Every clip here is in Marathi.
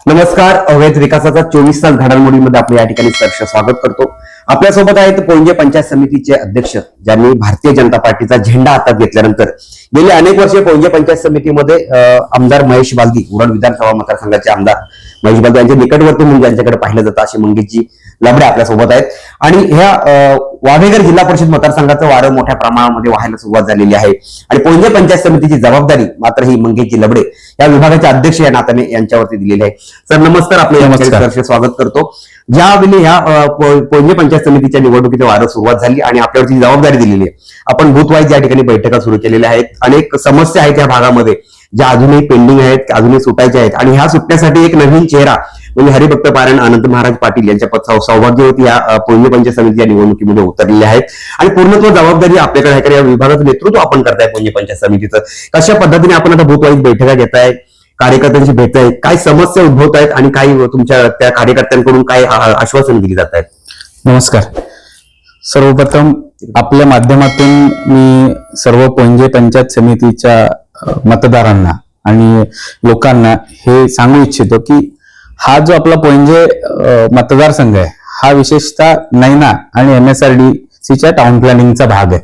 नमस्कार. अवैध विकासाचा 24 तास घडामोडीमध्ये आपलं या ठिकाणी सहर्ष स्वागत करतो. आपल्यासोबत आहेत पोंजे पंचायत समितीचे अध्यक्ष, ज्यांनी भारतीय जनता पार्टीचा झेंडा हातात घेतल्यानंतर गेली अनेक वर्षे पोंजे पंचायत समितीमध्ये आमदार महेश बालदी, उरण विधानसभा मतदारसंघाचे आमदार महेश बालदी यांचे निकटवर्ती म्हणून ज्यांच्याकडे पाहिलं जातं असे मंगेशजी लबडे आपल्यासोबत आहेत. आणि ह्या वावेघर जिल्हा परिषद मतदारसंघाचं वारं मोठ्या प्रमाणामध्ये व्हायला सुरुवात झालेली आहे. आणि पोंजे पंचायत समितीची जबाबदारी मात्र ही मंगेशजी लबडे या विभागाचे अध्यक्ष या नात्याने यांच्यावरती दिलेली आहे. सर नमस्कार, आपलं स्वागत करतो. ज्यावेळी ह्या पोंजे पंचायत समितीच्या निवडणुकीचं वारं सुरुवात झाली आणि आपल्यावरची जबाबदारी दिलेली आहे, आपण बूथवाईज या ठिकाणी बैठका सुरू केलेल्या आहेत. अनेक समस्या आहेत या भागामध्ये ज्या अजूनही पेंडिंग आहेत, अजूनही सुटायच्या आहेत. आणि ह्या सुटण्यासाठी एक नवीन चेहरा म्हणजे हरिभक्त पारायण अनंत महाराज पाटील यांच्या सौभाग्यवती या पोंजे पंचायत समितीच्या निवडणुकीमध्ये उतरलेले आहेत. आणि पूर्णत्व जबाबदारी आपल्याकडे आहे. या विभागाचं नेतृत्व आपण करताय पोंजे पंचायत समितीचं. कशा पद्धतीने आपण आता बूथवाईज बैठका घेताय, कार्यकर्त्यांशी भेट आहेत, काय समस्या उद्भवत आहेत आणि काही तुमच्या त्या कार्यकर्त्यांकडून काय आश्वासन दिली जात आहेत? नमस्कार. सर्वप्रथम आपल्या माध्यमातून मी सर्व पोंजे पंचायत समितीच्या मतदारांना आणि लोकांना हे सांगू इच्छितो की हा जो आपला पोंजे मतदारसंघ आहे हा विशेषतः नैना आणि MSRDCच्या टाउन प्लॅनिंगचा भाग आहे.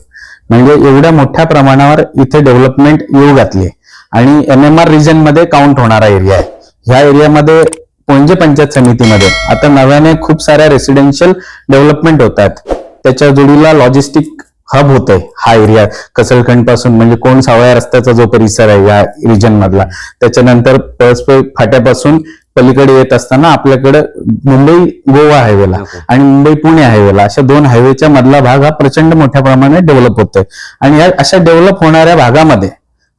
म्हणजे एवढ्या मोठ्या प्रमाणावर इथे डेव्हलपमेंट येऊ घातली आणि MMR रिजन मध्ये काउंट होणारा एरिया आहे. ह्या एरियामध्ये पोंजे पंचायत समितीमध्ये आता नव्याने खूप साऱ्या रेसिडेन्शियल डेव्हलपमेंट होत आहेत. त्याच्या जोडीला लॉजिस्टिक हब होत आहे हा एरिया, कसलखंड पासून म्हणजे कोण सावळ्या रस्त्याचा जो परिसर आहे या रिजन मधला, त्याच्यानंतर पळसपे फाट्यापासून पलीकडे येत असताना आपल्याकडे मुंबई गोवा हायवेला आणि मुंबई पुणे हायवेला अशा दोन हायवेच्या मधला भाग हा प्रचंड मोठ्या प्रमाणात डेव्हलप होतोय. आणि या अशा डेव्हलप होणाऱ्या भागामध्ये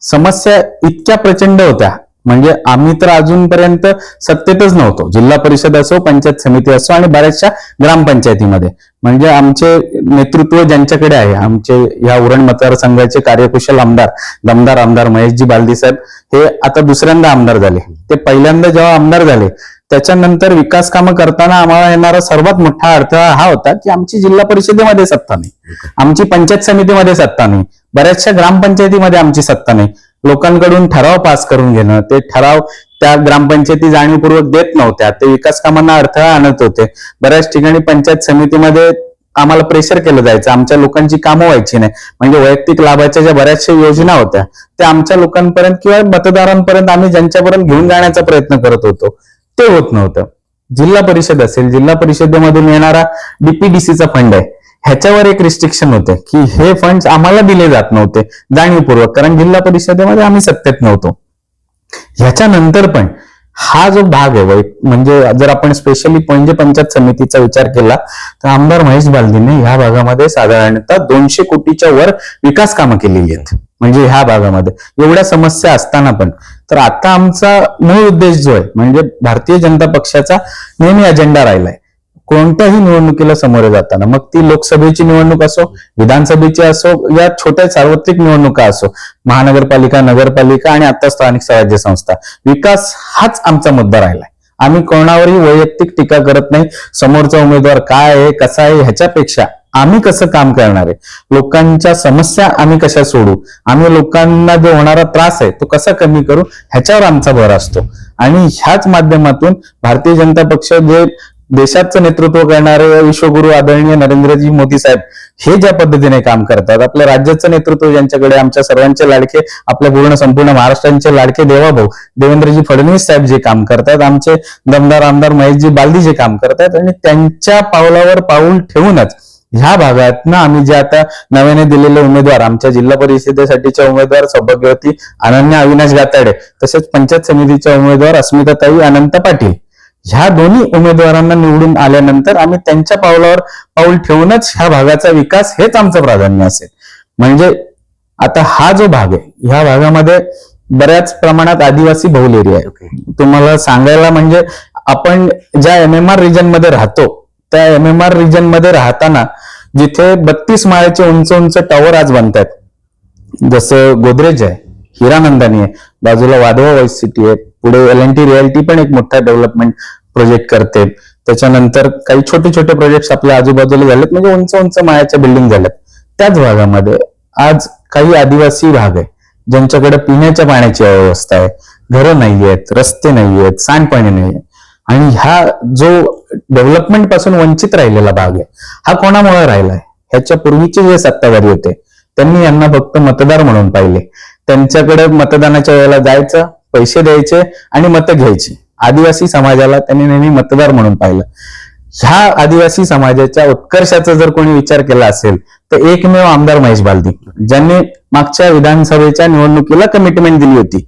समस्या इतक्या प्रचंड होत्या म्हणजे आम्ही तर अजूनपर्यंत सत्तेतच नव्हतो. जिल्हा परिषद असो, पंचायत समिती असो आणि बऱ्याचशा ग्रामपंचायतीमध्ये म्हणजे आमचे नेतृत्व ज्यांच्याकडे आहे, आमचे या उरण मतदारसंघाचे कार्यकुशल आमदार, दमदार आमदार महेशजी बालदी साहेब हे आता दुसऱ्यांदा आमदार झाले. ते पहिल्यांदा जेव्हा आमदार झाले त्याच्यानंतर विकास कामं करताना आम्हाला येणारा सर्वात मोठा अडथळा हा होता की आमची जिल्हा परिषदेमध्ये सत्ता नाही, आमची पंचायत समितीमध्ये सत्ता नाही, बऱ्याचशा ग्रामपंचायतीमध्ये आमची सत्ता नाही. लोकांकडून ठराव पास करून घेणं, ते ठराव त्या ग्रामपंचायती जाणीवपूर्वक देत नव्हत्या, ते विकास कामांना अडथळा आणत होते. बऱ्याच ठिकाणी पंचायत समितीमध्ये आम्हाला प्रेशर केलं जायचं, आमच्या लोकांची कामं व्हायची नाही. म्हणजे वैयक्तिक लाभाच्या ज्या बऱ्याचशा योजना होत्या त्या आमच्या लोकांपर्यंत किंवा मतदारांपर्यंत आम्ही ज्यांच्यापर्यंत घेऊन जाण्याचा प्रयत्न करत होतो ते होत नव्हतं. जिल्हा परिषद असेल, जिल्हा परिषदेमधून येणारा DPDCचा फंड आहे, ह्याच्यावर एक रिस्ट्रिक्शन होते की हे फंड्स आम्हाला दिले जात नव्हते जाणीवपूर्वक, कारण जिल्हा परिषदेमध्ये आम्ही सत्तेत नव्हतो. ह्याच्यानंतर पण हा जो भाग आहे म्हणजे जर आपण स्पेशली पोंजे पंचायत समितीचा विचार केला तर आमदार महेश बालदीने ह्या भागामध्ये साधारणतः 200 कोटीच्या वर विकास कामं केलेली आहेत. म्हणजे ह्या भागामध्ये एवढ्या समस्या असताना पण तर आता आमचा मूळ उद्देश जो आहे म्हणजे भारतीय जनता पक्षाचा नेहमी अजेंडा राहिलाय कोणत्याही निवडणुकीला सामोरे जाताना, मग ती लोकसभेची निवडणूक असो, विधानसभेची असो या छोट्या सार्वत्रिक निवडणुका असो, महानगरपालिका, नगरपालिका आणि आता स्थानिक स्वराज्य संस्था, विकास हाच आमचा मुद्दा राहिलाय. आम्ही कोणावरही वैयक्तिक टीका करत नाही. समोरचा उमेदवार काय आहे, कसा आहे, ह्याच्यापेक्षा आम्ही कसं काम करणार आहे, लोकांच्या समस्या आम्ही कशा सोडू, आम्ही लोकांना जो होणारा त्रास आहे तो कसा कमी करू, ह्याच्यावर आमचा भर असतो. आणि ह्याच माध्यमातून भारतीय जनता पक्ष जे देशाचं नेतृत्व करणारे विश्वगुरु आदरणीय नरेंद्रजी मोदी साहेब हे ज्या पद्धतीने काम करतात, आपल्या राज्याचं नेतृत्व ज्यांच्याकडे, आमच्या सर्वांचे लाडके, आपल्या संपूर्ण महाराष्ट्राचे लाडके देवाभाऊ देवेंद्रजी फडणवीस साहेब जे काम करतात, आमचे दमदार आमदार महेशजी बालदी जे काम करतात, आणि त्यांच्या पावलावर पाऊल ठेवूनच ह्या भागातनं आम्ही जे आता नव्याने दिलेले उमेदवार, आमच्या जिल्हा परिषदेसाठीच्या उमेदवार सौभाग्यवती अनन्या अविनाश गाताडे, तसेच पंचायत समितीच्या उमेदवार अस्मिताताई अनंत पाटील, ह्या दोन्ही उमेदवारांना निवडून आल्यानंतर आम्ही त्यांच्या पावलावर पाऊल ठेवूनच ह्या भागाचा विकास हेच आमचं प्राधान्य असेल. म्हणजे आता हा जो भाग आहे ह्या भागामध्ये बऱ्याच प्रमाणात आदिवासी बहुल एरिया आहे. तुम्हाला सांगायला म्हणजे आपण ज्या MMR रिजन मध्ये राहतो त्या MMR रिजन मध्ये राहताना जिथे 32 माळ्याचे उंच उंच टॉवर आज बनतात, जसं गोदरेज आहे, हिरानंदानी आहे, बाजूला वाधवा वॉइस सिटी आहे, पुढे L&T रिअल्टी पण एक मोठा डेव्हलपमेंट प्रोजेक्ट करते, त्याच्यानंतर काही छोटे छोटे प्रोजेक्ट आपल्या आजूबाजूला झालेत, म्हणजे उंच उंच माळ्याच्या बिल्डिंग झाल्यात. त्याच भागामध्ये आज काही आदिवासी भाग आहे ज्यांच्याकडे पिण्याच्या पाण्याची अव्यवस्था आहे, घरं नाहीयेत, रस्ते नाहीयेत, सांडपाणी नाहीये. आणि हा जो डेव्हलपमेंट पासून वंचित राहिलेला भाग आहे हा कोणामुळे राहिलाय? ह्याच्या पूर्वीचे जे सत्ताधारी होते त्यांनी यांना फक्त मतदार म्हणून पाहिले. त्यांच्याकडे मतदानाच्या वेळेला जायचं, पैसे द्यायचे आणि मतं घ्यायची. आदिवासी समाजाला त्यांनी नेहमी मतदार म्हणून पाहिलं. ह्या आदिवासी समाजाच्या उत्कर्षाचा जर कोणी विचार केला असेल तर एकमेव आमदार महेश बालदी, ज्यांनी मागच्या विधानसभेच्या निवडणुकीला कमिटमेंट दिली होती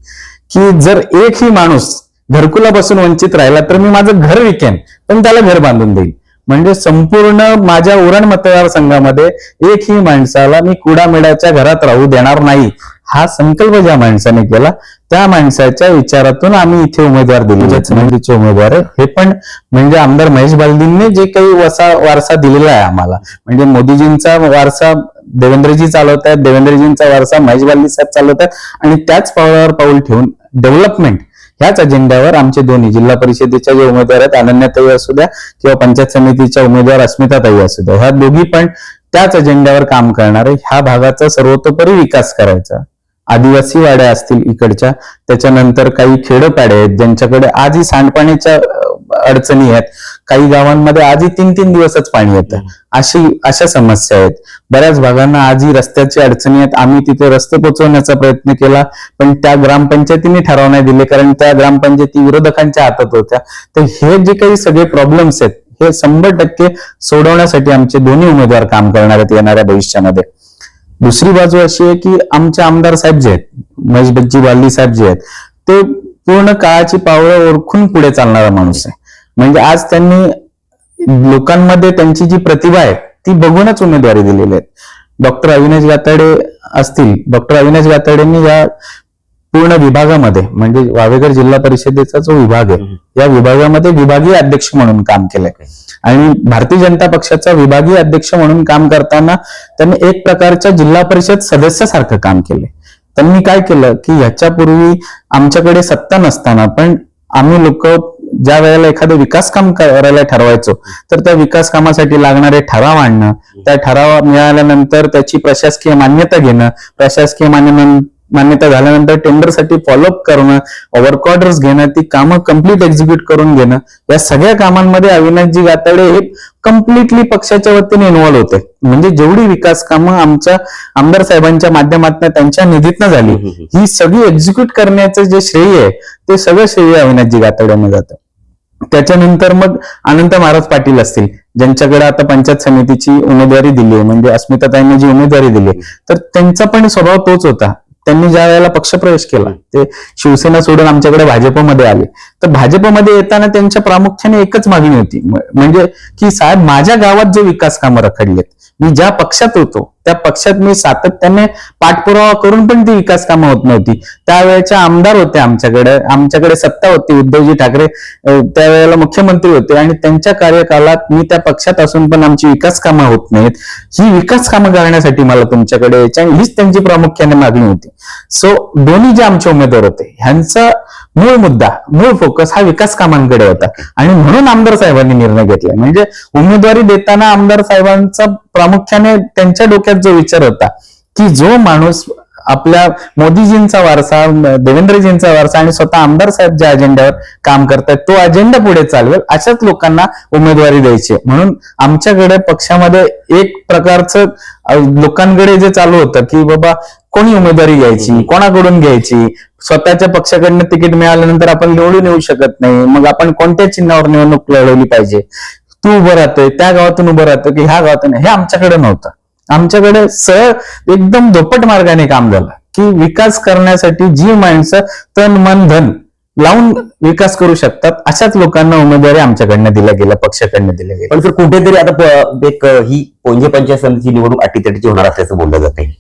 की जर एकही माणूस घरकुलापासून वंचित राहिला तर मी माझं घर विकेन पण त्याला घर बांधून देईल. म्हणजे संपूर्ण माझ्या उरण मतदारसंघामध्ये एकही माणसाला मी कुडामेड्याच्या घरात राहू देणार नाही हा संकल्प ज्या माणसाने केला त्या माणसाच्या विचारातून आम्ही इथे उमेदवार दिले. समितीचे उमेदवार आहे हे पण म्हणजे आमदार महेश बालदींनी जे काही वारसा दिलेला आहे आम्हाला, म्हणजे मोदीजींचा वारसा देवेंद्रजी चालवत आहेत, देवेंद्रजींचा वारसा महेश बालदी साहेब चालवत आहेत आणि त्याच पावलावर पाऊल ठेवून डेव्हलपमेंट ह्याच अजेंड्यावर आमचे दोन्ही जिल्हा परिषदेच्या जे उमेदवार आहेत अनन्याताई असू द्या किंवा पंचायत समितीच्या उमेदवार अस्मिताताई असू द्या, ह्या दोघी पण त्याच अजेंड्यावर काम करणारे. ह्या भागाचा सर्वतोपरी विकास करायचा. आदिवासी वाड्या असतील इकडच्या, त्याच्यानंतर काही खेडोपाडे आहेत ज्यांच्याकडे आजही सांडपाण्याच्या अडचणी आहेत, काही गावांमध्ये आजही 3-3 दिवसच पाणी येतं, अशा समस्या आहेत. बऱ्याच भागांना आजही रस्त्याची अडचणी आहेत. आम्ही तिथे रस्ते पोहोचवण्याचा प्रयत्न केला पण त्या ग्रामपंचायतीने ठराव नाही दिले कारण त्या ग्रामपंचायती विरोधकांच्या हातात होत्या. तर हे जे काही सगळे प्रॉब्लेम्स आहेत हे 100% सोडवण्यासाठी आमचे दोन्ही उमेदवार काम करणार आहेत येणाऱ्या भविष्यामध्ये. दुसरी बाजू अशी आहे की आमचे आमदार साहेब जे आहेत, महेशजी बालदी साहेब जे आहेत, ते पूर्ण काळाची पावलं ओळखून पुढे चालणारा माणूस आहे. म्हणजे आज त्यांनी लोकांमध्ये त्यांची जी प्रतिभा आहे ती बघूनच उमेदवारी दिलेली आहे. डॉक्टर अविनाश गाताडे असतील, डॉक्टर अविनाश गाताडेंनी या पूर्ण विभागामध्ये म्हणजे वावेघर जिल्हा परिषदेचा जो विभाग आहे या विभागामध्ये विभागीय अध्यक्ष म्हणून काम केलंय आणि भारतीय जनता पक्षाचा विभागीय अध्यक्ष म्हणून काम करताना त्यांनी एक प्रकारच्या जिल्हा परिषद सदस्यासारखं काम केलंय. त्यांनी काय केलं की ह्याच्यापूर्वी आमच्याकडे सत्ता नसताना पण आम्ही लोक ज्या वेळेला एखादं विकास काम करायला ठरवायचो तर त्या विकास कामासाठी लागणारे ठराव आणणं, त्या ठराव मिळाल्यानंतर त्याची प्रशासकीय मान्यता घेणं, प्रशासकीय मान्यता झाल्यानंतर टेंडरसाठी फॉलोअप करणं, वर्क ऑर्डर्स घेणं, ती कामं कम्प्लीट एक्झिक्यूट करून घेणं, या सगळ्या कामांमध्ये अविनाशजी गाताडे हे कम्प्लिटली पक्षाच्या वतीने इन्व्हॉल्व होते. म्हणजे जेवढी विकास कामं आमच्या आमदार साहेबांच्या माध्यमातून त्यांच्या निधीतनं झाली ही सगळी एक्झिक्यूट करण्याचं जे श्रेय आहे ते सगळं श्रेय अविनाशजी गाताड्यांना जातं. त्याच्यानंतर मग अनंत महाराज पाटील असतील ज्यांच्याकडे आता पंचायत समितीची उमेदवारी दिली आहे, म्हणजे अस्मिताताईंनी जी उमेदवारी दिली तर त्यांचा पण स्वभाव तोच होता. त्यांनी ज्या वेळेला पक्षप्रवेश केला ते शिवसेना सोडून आमच्याकडे भाजपमध्ये आले तर भाजपमध्ये येताना त्यांच्या प्रामुख्याने एकच मागणी होती म्हणजे की साहेब माझ्या गावात जे विकास कामं रखडलेत, मी ज्या पक्षात होतो त्या पक्षात मी सातत्याने पाठपुरावा करून पण ती विकास कामं होत नव्हती. त्यावेळेच्या आमदार होते, आमच्याकडे सत्ता होती, उद्धवजी ठाकरे त्यावेळेला मुख्यमंत्री होते आणि त्यांच्या कार्यकालात मी त्या पक्षात असून पण आमची विकास कामं होत नाहीत, ही विकास कामं करण्यासाठी मला तुमच्याकडे यायची आणि हीच त्यांची प्रामुख्याने मागणी होती. सो दोन्ही जे आमचे उमेदवार होते ह्यांचा मूळ मुद्दा, मूळ फोकस हा विकास कामांकडे होता आणि म्हणून आमदार साहेबांनी निर्णय घेतला. म्हणजे उमेदवारी देताना आमदार साहेबांचा प्रामुख्याने त्यांच्या डोक्यात जो विचार होता की जो माणूस आपल्या मोदीजींचा वारसा, देवेंद्रजींचा वारसा आणि स्वतः आमदार साहेब ज्या अजेंड्यावर काम करतात तो अजेंडा पुढे चालवेल अशाच लोकांना उमेदवारी द्यायची. म्हणून आमच्याकडे पक्षामध्ये एक प्रकारचं लोकांकडे जे चालू होतं की बाबा कोणी उमेदवारी घ्यायची, कोणाकडून घ्यायची, स्वतःच्या पक्षाकडनं तिकीट मिळाल्यानंतर आपण निवडून येऊ शकत नाही, मग आपण कोणत्या चिन्हावर निवडणूक लढवली पाहिजे, तू उभं राहतोय त्या गावातून उभं राहतोय की ह्या गावातून, हे आमच्याकडे नव्हतं. आमच्याकडे सरळ एकदम धोपट मार्गाने काम झालं की विकास करण्यासाठी जी माणसं तन मन धन लावून विकास करू शकतात अशाच लोकांना उमेदवारी आमच्याकडनं दिल्या गेल्या, पक्षाकडनं दिल्या गेल्या. पण सर कुठेतरी आता एक ही पोंजे पंचायत समितीची निवडणूक अटीतटीची होणार असल्याचं बोललं जात आहे.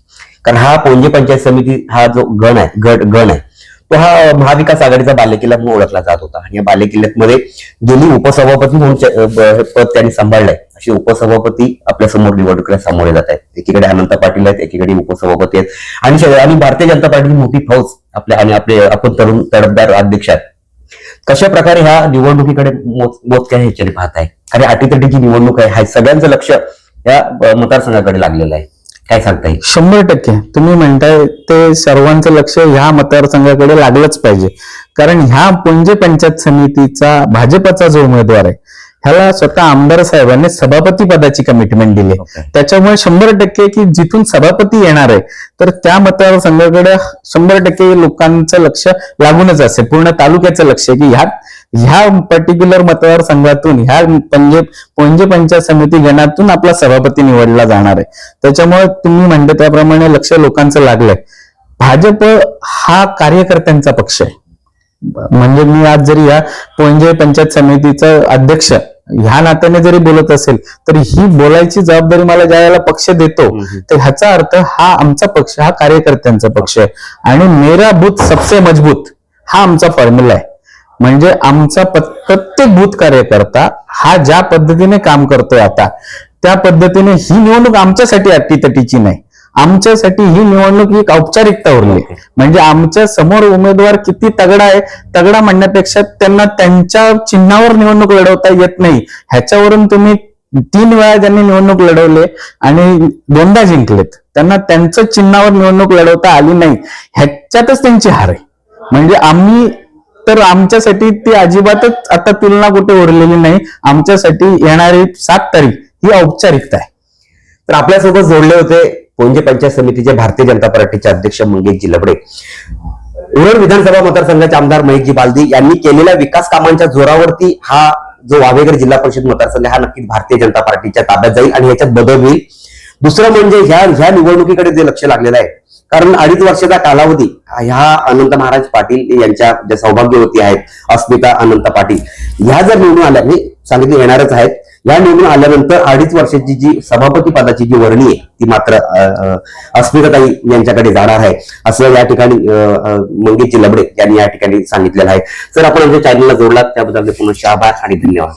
कारण हा पोंजे पंचायत समिती हा जो गण आहे तो हा महाविकास आघाडीचा बालेकिल्ला म्हणून ओळखला जात होता आणि या बालेकिल्ल्यामध्ये गेली उपसभापती म्हणून पद त्यांनी सांभाळलंय. असे उपसभापती आपल्या समोर निवडणुकीला सामोरे जात आहेत. एकीकडे अनंत पाटील आहेत, एकीकडे उपसभापती आहेत आणि भारतीय जनता पार्टीची मोठी फौज आपण तरुण तडफदार अध्यक्ष आहेत. कशा प्रकारे ह्या निवडणुकीकडे मोजक्या ह्याच्याने पाहत आहे? आणि अटीतटीची निवडणूक आहे, हा सगळ्यांचं लक्ष या मतदारसंघाकडे लागलेलं आहे, काय सांगता येईल? 100% तुम्ही म्हणताय ते सर्वांचं लक्ष ह्या मतदारसंघाकडे लागलंच पाहिजे. कारण ह्या पुंजे पंचायत समितीचा भाजपचा जो उमेदवार आहे ह्याला स्वतः आमदार साहेबांनी सभापती पदाची कमिटमेंट दिली. त्याच्यामुळे 100% की जिथून सभापती येणार आहे तर त्या मतदारसंघाकडे 100% लोकांचं लक्ष लागूनच असेल, पूर्ण तालुक्याचं लक्ष की ह्या पर्टिक्युलर मतदारसंघातून ह्या पुंजे पंचायत समिती गणातून आपला सभापती निवडला जाणार आहे. त्याच्यामुळे तुम्ही म्हणते त्याप्रमाणे लक्ष लोकांचं लागलंय. भाजप हा कार्यकर्त्यांचा पक्ष आहे. म्हणजे मी आज जरी या पुंजे पंचायत समितीचा अध्यक्ष ह्या नात्याने जरी बोलत असेल तर ही बोलायची जबाबदारी मला ज्या वेळेला पक्ष देतो तर ह्याचा अर्थ हा आमचा पक्ष हा कार्यकर्त्यांचा पक्ष आहे. आणि मेरा बूथ सबसे मजबूत हा आमचा फॉर्म्युला आहे. म्हणजे आमचा प्रत्येक बूथ कार्यकर्ता हा ज्या पद्धतीने काम करतोय आता त्या पद्धतीने ही निवडणूक आमच्यासाठी अटीतटीची नाही. आमच्यासाठी ही निवडणूक एक औपचारिकता उरली. म्हणजे आमच्या समोर उमेदवार किती तगडा आहे, तगडा म्हणण्यापेक्षा त्यांना त्यांच्या चिन्हावर निवडणूक लढवता येत नाही. ह्याच्यावरून तुम्ही 3 वेळा ज्यांनी निवडणूक लढवले आणि 2दा जिंकलेत त्यांना त्यांचं चिन्हावर निवडणूक लढवता आली नाही, ह्याच्यातच त्यांची हार आहे. म्हणजे आम्ही तर आमच्यासाठी ती अजिबातच आता तुलना कुठे उरलेली नाही. आमच्यासाठी येणारी 7 तारीख ही औपचारिकता आहे. तर आपल्यासोबत जोडले होते पुंजे पंचायत समितीचे भारतीय जनता पार्टीचे अध्यक्ष मंगेशजी लबडे. उरण विधानसभा मतदारसंघाचे आमदार महेशजी बालदी यांनी केलेल्या विकास कामांच्या जोरावरती हा जो वावेघर जिल्हा परिषद मतदारसंघ हा नक्कीच भारतीय जनता पार्टीच्या ताब्यात जाईल आणि याच्यात बदल होईल. दुसरं म्हणजे ह्या निवडणुकीकडे जे लक्ष लागलेलं आहे, कारण 2.5 वर्षाचा कालावधी ह्या अनंत महाराज पाटील यांच्या ज्या सौभाग्यवती आहेत अस्मिता अनंत पाटील ह्या जर निवडून आल्या, मी सांगितले येणारच आहेत, या निवडून आल्यानंतर 2.5 वर्षाची जी सभापती पदाची जी वर्णी आहे ती मात्र अस्मिताताई यांच्याकडे जाणार आहे असं या ठिकाणी मंगेशजी लबडे यांनी या ठिकाणी सांगितलेलं आहे. सर, आपण आमच्या चॅनलला जोडलात त्याबद्दल पुन्हा आभार आणि धन्यवाद.